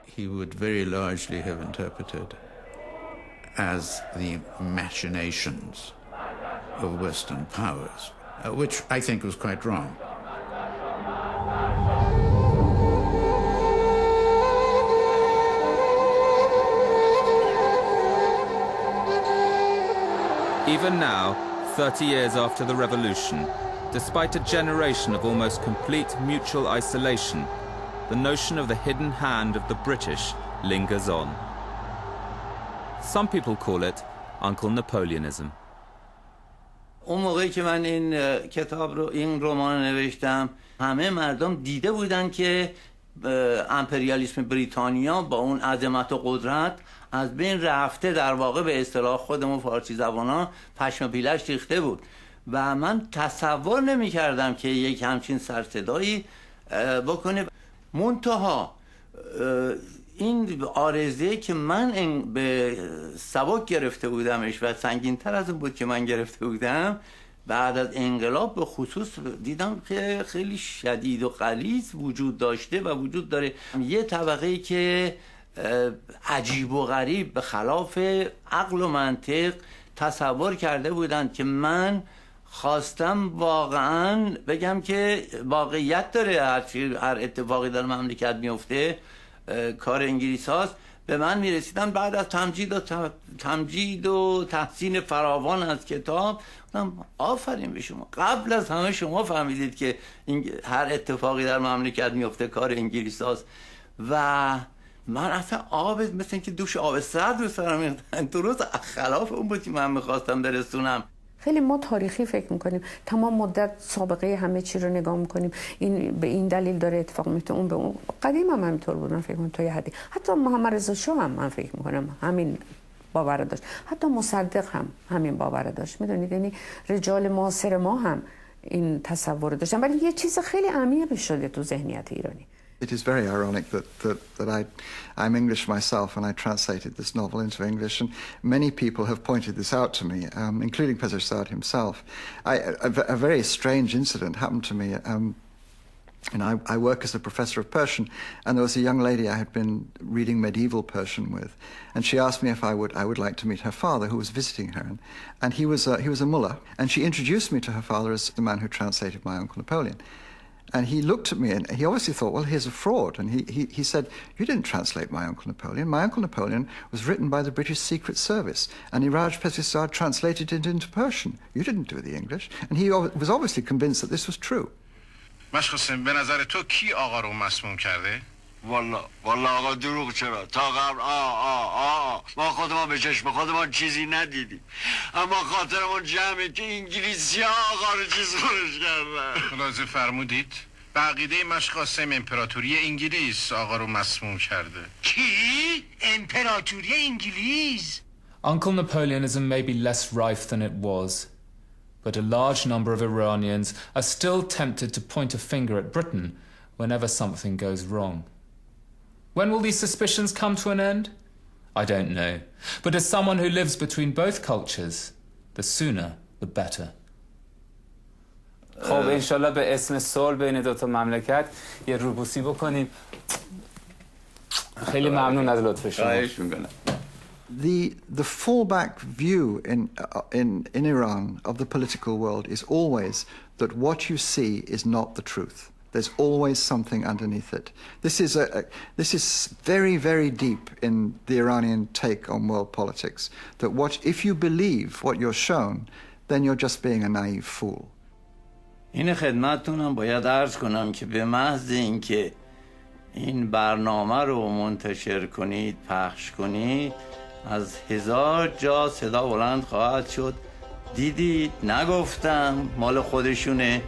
he would very largely have interpreted as the machinations of Western powers, which I think was quite wrong. Even now, 30 years after the revolution, despite a generation of almost complete mutual isolation, the notion of the hidden hand of the British lingers on. Some people call it Uncle Napoleonism. اون موقعی که من این رمان نوشتم، همه مردم دیده بودن که امپریالیسم بریتانیا با اون عظمت و قدرت از بین رفته، در واقع به اصطلاح خودمون فارسی زبانا پشم پیلش ریخته بود و من تصور نمی کردم که یک همچین سرصدایی بکنه. منتها این آرزه که من به سبک گرفته بودمش و سنگین‌تر از اون بود که من گرفته بودم، بعد از انقلاب به خصوص دیدم که خیلی شدید و غلیظ وجود داشته و وجود داره. یه طبقه‌ای که عجیب و غریب به خلاف عقل و منطق تصور کرده بودند که من خواستم واقعا بگم که واقعیت داره، هر اتفاقی در مملکت میفته کار انگلیس هاست. به من میرسیدن بعد از تمجید و تحسین فراوان از کتاب، آفرین به شما، قبل از همه شما فهمیدید که هر اتفاقی در مملکت میفته کار انگلیس هاست. و من اصلا مثل اینکه دوش آب سرد رو سرم می‌ریختن، درست خلاف اون بود که من میخواستم برسونم. خیلی ما تاریخی فکر میکنیم، تمام مدت سابقه همه چی رو نگاه میکنیم، این به این دلیل داره اتفاق میفته، اون به اون. قدیم هم همینطور بود، من فکر میکنم تا یه حدی. حتی محمد رضا شاه هم من فکر میکنم همین باور داشت، حتی مصدق هم همین باور داشت. میدونید، یعنی رجال معاصر ما هم این تصور داشتن، ولی یه چیز خیلی عمیق شده تو ذهنیت ایرانی. It is very ironic that I'm English myself and I translated this novel into English, and many people have pointed this out to me, including Professor Saad himself. A very strange incident happened to me. And I work as a professor of Persian, and there was a young lady I had been reading medieval Persian with, and she asked me if I would like to meet her father, who was visiting her, and he was a mullah, and she introduced me to her father as the man who translated my Uncle Napoleon. And he looked at me and he obviously thought, well, here's a fraud. And he said, you didn't translate My Uncle Napoleon. My Uncle Napoleon was written by the British Secret Service. And Iraj Pesisar translated it into Persian. You didn't do the English. And he was obviously convinced that this was true. مشخصم به نظر تو کی آقا رو مسموم کرده؟ والا آقا دروغ چرا؟ تا قبل ما خودمان به چشم خودمان چیزی ندیدیم، اما خاطرمون جمعه که انگلیسی ها آقا رو چیز خورش کردن. خلاصه فرمودید به عقیده مشقاسم امپراتوری انگلیس آقا رو مسموم کرده. کی؟ امپراتوری انگلیس؟ Uncle Napoleonism may be less rife than it was, but a large number of Iranians are still tempted to point a finger at Britain whenever something goes wrong. When will these suspicions come to an end? I don't know. But as someone who lives between both cultures, the sooner the better. خب انشالله به اسم صلح بین دو تا مملکت یه روبوسی بکنیم. خیلی ممنون از لطف شما. The fallback view in Iran of the political world is always that what you see is not the truth. There's always something underneath it. This is very, very deep in the Iranian take on world politics. That if you believe what you're shown, then you're just being a naive fool. این خدمتتونم باید عرض کنم که به محض اینکه این برنامه رو منتشر کنید، پخش کنید، از 1000 جا صدا بلند خواهد شد. دیدید نگفتم مال خودشونه.